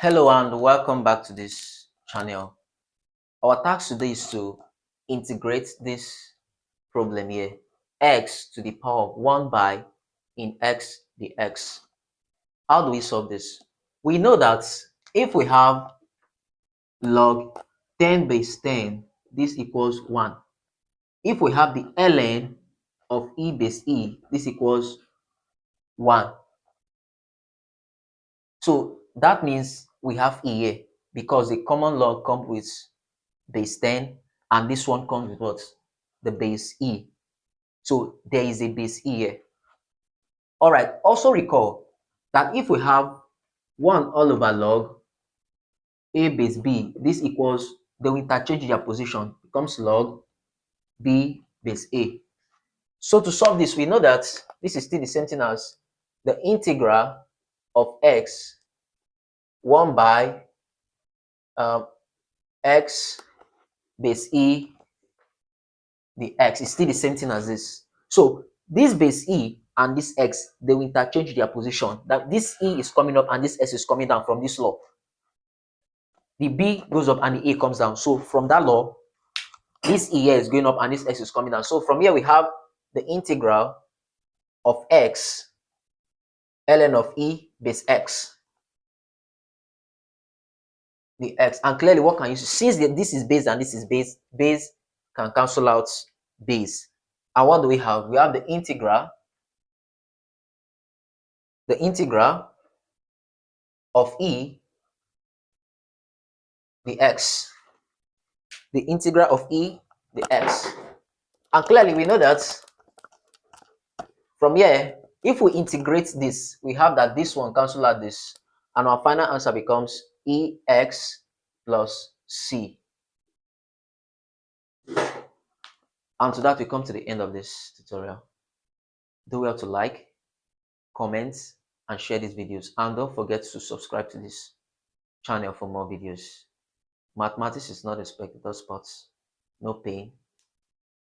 Hello and welcome back to this channel. Our task today is to integrate this problem here, x to the power of 1 by in x dx. How do we solve this? We know that if we have log 10 base 10, this equals 1. If we have the ln of e base e, this equals 1. So that means we have e here because the common log comes with base 10 and this one comes with what? The base e. So there is a base e here. All right, also recall that if we have 1 all over log a base b, this equals, they will interchange their position, becomes log b base a. So to solve this, we know that this is still the same thing as the integral of x 1 by x base e the x is still the same thing as this. So this base e and this x, they will interchange their position. That this e is coming up and this s is coming down from this law. The b goes up and the a comes down. So from that law, this e here is going up and this x is coming down. So from here we have the integral of x ln of e base x, the x. And clearly what can you see? Since this is base and this is base, base can cancel out base. And what do we have? We have the integral of e the x, the integral of e the x. And clearly we know that from here, if we integrate this, we have that this one cancel out this, and our final answer becomes ex plus c. And to that, we come to the end of this tutorial. Do well to like, comment, and share these videos, and don't forget to subscribe to this channel for more videos. Mathematics is not a spectator sport. No pain,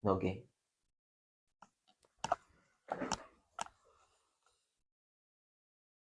no gain.